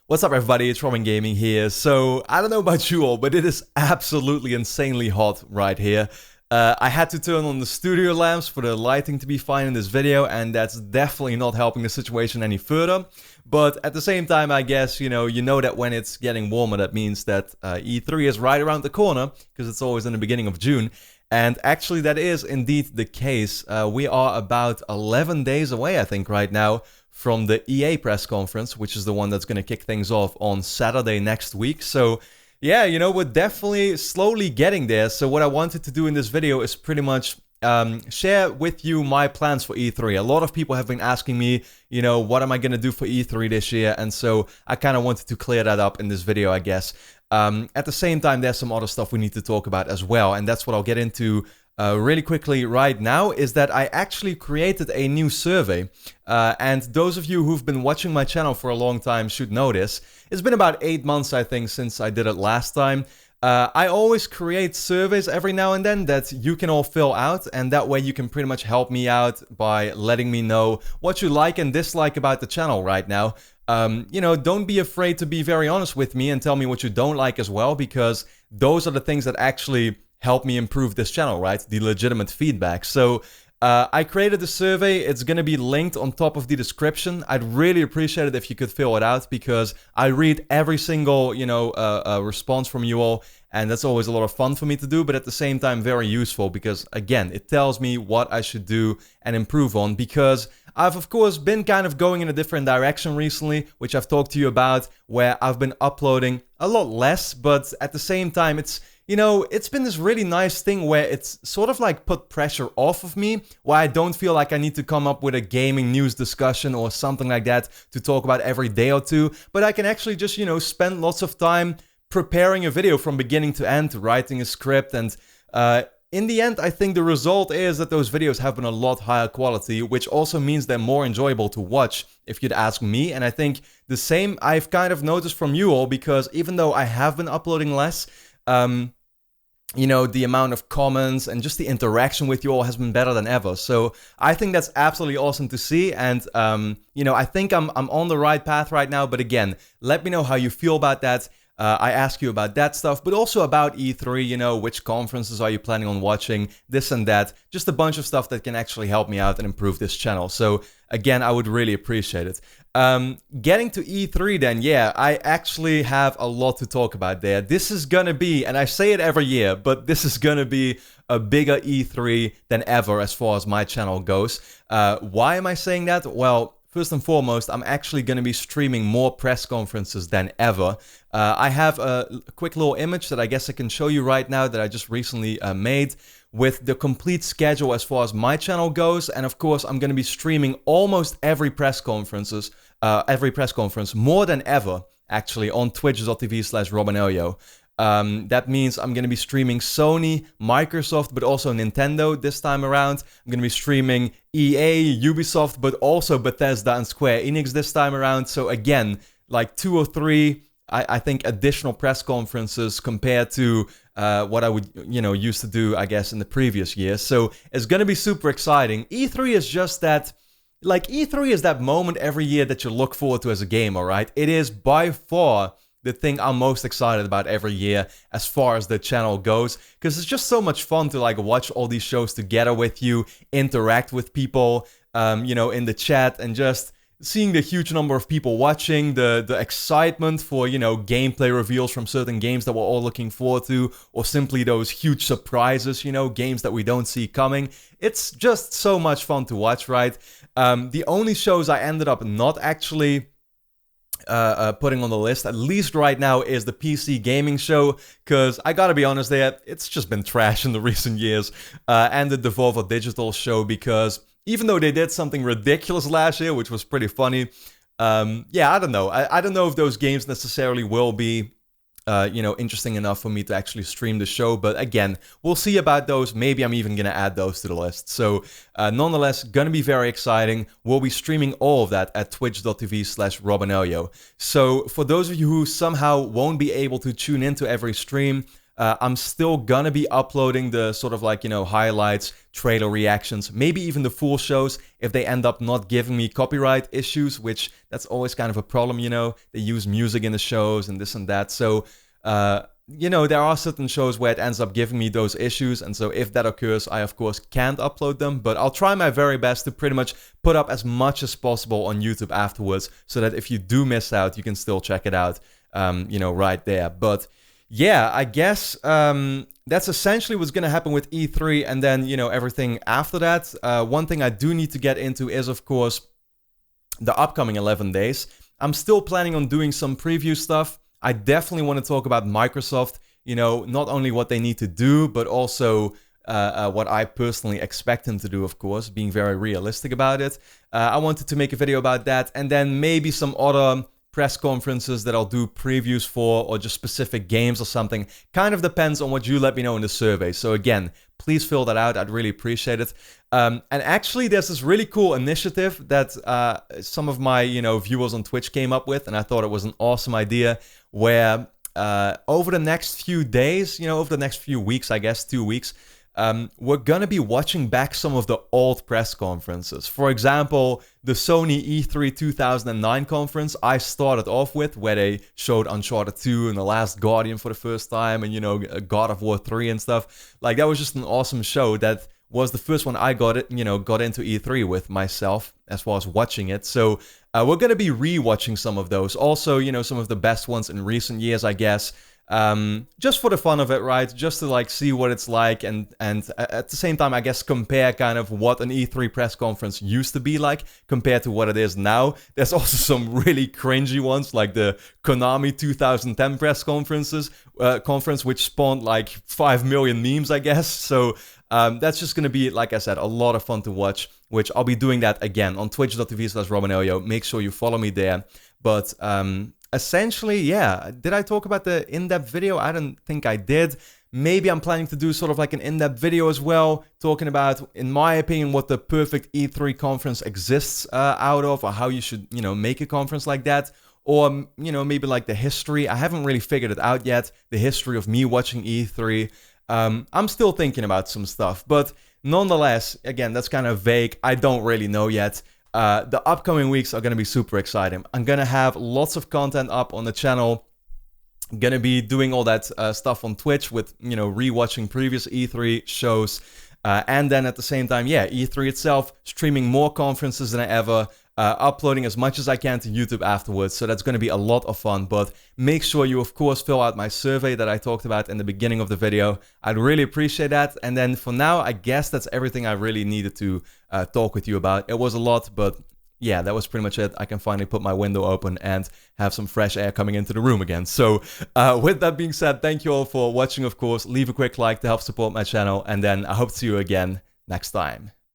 What's up everybody, it's Robin Gaming here. So, I don't know about you all, but it is absolutely insanely hot right here. I had to turn on the studio lamps for the lighting to be fine in this video, and that's definitely not helping the situation any further. But at the same time, I guess, you know that when it's getting warmer, that means that E3 is right around the corner, because it's always in the beginning of June. And actually, that is indeed the case. We are about 11 days away, I think, right now, from the EA press conference, which is the one that's going to kick things off on Saturday next week. So, yeah, we're definitely slowly getting there. So what I wanted to do in this video is pretty much share with you my plans for E3. A lot of people have been asking me, what am I going to do for E3 this year? And so I kind of wanted to clear that up in this video, I guess. At the same time, there's some other stuff we need to talk about as well. And that's what I'll get into really quickly right now, is that I actually created a new survey. And those of you who've been watching my channel for a long time should know this. It's been about 8 months, I think, since I did it last time. I always create surveys every now and then that you can all fill out, and that way you can pretty much help me out by letting me know what you like and dislike about the channel right now. Don't be afraid to be very honest with me and tell me what you don't like as well, because those are the things that actually help me improve this channel, right? The legitimate feedback. So I created the survey. It's going to be linked on top of the description. I'd really appreciate it if you could fill it out, because I read every single, response from you all, and that's always a lot of fun for me to do, but at the same time very useful, because again, it tells me what I should do and improve on, because I've of course been kind of going in a different direction recently, which I've talked to you about, where I've been uploading a lot less, but at the same time it's been this really nice thing where it's sort of like put pressure off of me, where I don't feel like I need to come up with a gaming news discussion or something like that to talk about every day or two, but I can actually just, spend lots of time preparing a video from beginning to end, writing a script, and in the end, I think the result is that those videos have been a lot higher quality, which also means they're more enjoyable to watch, if you'd ask me, and I think the same I've kind of noticed from you all, because even though I have been uploading less, the amount of comments and just the interaction with you all has been better than ever. So I think that's absolutely awesome to see. And, I think I'm on the right path right now. But again, let me know how you feel about that. I ask you about that stuff, but also about E3, which conferences are you planning on watching, this and that. Just a bunch of stuff that can actually help me out and improve this channel. So again, I would really appreciate it. Getting to E3 then, yeah, I actually have a lot to talk about there. This is gonna be, and I say it every year, but this is gonna be a bigger E3 than ever as far as my channel goes. Why am I saying that? Well, first and foremost, I'm actually going to be streaming more press conferences than ever. I have a quick little image that I guess I can show you right now that I just recently made with the complete schedule as far as my channel goes. And of course, I'm going to be streaming almost every press conference, more than ever, actually, on twitch.tv/robinoyo. That means I'm going to be streaming Sony, Microsoft, but also Nintendo this time around. I'm going to be streaming EA, Ubisoft, but also Bethesda and Square Enix this time around. So again, like 2 or 3, I think, additional press conferences compared to what I would, used to do, I guess, in the previous years. So it's going to be super exciting. E3 is just that, E3 is that moment every year that you look forward to as a gamer, right? It is by far the thing I'm most excited about every year as far as the channel goes, because it's just so much fun to watch all these shows together with you, interact with people, in the chat, and just seeing the huge number of people watching, the excitement for, gameplay reveals from certain games that we're all looking forward to, or simply those huge surprises, games that we don't see coming. It's just so much fun to watch, right? The only shows I ended up not actually putting on the list, at least right now, is the PC Gaming Show, because I gotta be honest there, it's just been trash in the recent years, and the Devolver Digital Show, because even though they did something ridiculous last year, which was pretty funny, I don't know. I don't know if those games necessarily will be interesting enough for me to actually stream the show. But again, we'll see about those. Maybe I'm even going to add those to the list. So nonetheless, going to be very exciting. We'll be streaming all of that at twitch.tv/robinoyo. So for those of you who somehow won't be able to tune into every stream, I'm still gonna be uploading the sort of like, highlights, trailer reactions, maybe even the full shows if they end up not giving me copyright issues, which that's always kind of a problem, They use music in the shows and this and that. So, there are certain shows where it ends up giving me those issues, and so if that occurs, I of course can't upload them, but I'll try my very best to pretty much put up as much as possible on YouTube afterwards, so that if you do miss out, you can still check it out, right there. But yeah, I guess that's essentially what's going to happen with E3, and then, everything after that. One thing I do need to get into is, of course, the upcoming 11 days. I'm still planning on doing some preview stuff. I definitely want to talk about Microsoft, not only what they need to do, but also what I personally expect them to do, of course, being very realistic about it. I wanted to make a video about that, and then maybe some other press conferences that I'll do previews for, or just specific games or something. Kind of depends on what you let me know in the survey. So again, please fill that out. I'd really appreciate it. And actually, there's this really cool initiative that some of my viewers on Twitch came up with, and I thought it was an awesome idea, where over the next few days, over the next few weeks, I guess 2 weeks, we're gonna be watching back some of the old press conferences. For example, the Sony E3 2009 conference I started off with, where they showed Uncharted 2 and The Last Guardian for the first time, and God of War 3 and stuff. Like, that was just an awesome show. That was the first one I got into E3 with myself, as far as watching it. So we're gonna be re-watching some of those. Also, some of the best ones in recent years, I guess. Just for the fun of it, right? Just to like see what it's like, and at the same time, I guess, compare kind of what an E3 press conference used to be like compared to what it is now. There's also some really cringy ones, like the Konami 2010 press conference, which spawned like 5 million memes, I guess. So that's just gonna be, like I said, a lot of fun to watch, which I'll be doing that again on twitch.tv/robinoyo. Make sure you follow me there. But essentially, yeah. Did I talk about the in-depth video? I don't think I did. Maybe I'm planning to do sort of like an in-depth video as well, talking about, in my opinion, what the perfect E3 conference exists out of, or how you should, make a conference like that. Or, maybe like the history. I haven't really figured it out yet, the history of me watching E3. I'm still thinking about some stuff, but nonetheless, again, that's kind of vague. I don't really know yet. The upcoming weeks are going to be super exciting. I'm going to have lots of content up on the channel. I'm going to be doing all that stuff on Twitch with, rewatching previous E3 shows. And then at the same time, E3 itself, streaming more conferences than ever, uploading as much as I can to YouTube afterwards. So that's going to be a lot of fun. But make sure you, of course, fill out my survey that I talked about in the beginning of the video. I'd really appreciate that. And then for now, I guess that's everything I really needed to talk with you about. It was a lot, but yeah, that was pretty much it. I can finally put my window open and have some fresh air coming into the room again. So with that being said, thank you all for watching, of course. Leave a quick like to help support my channel. And then I hope to see you again next time.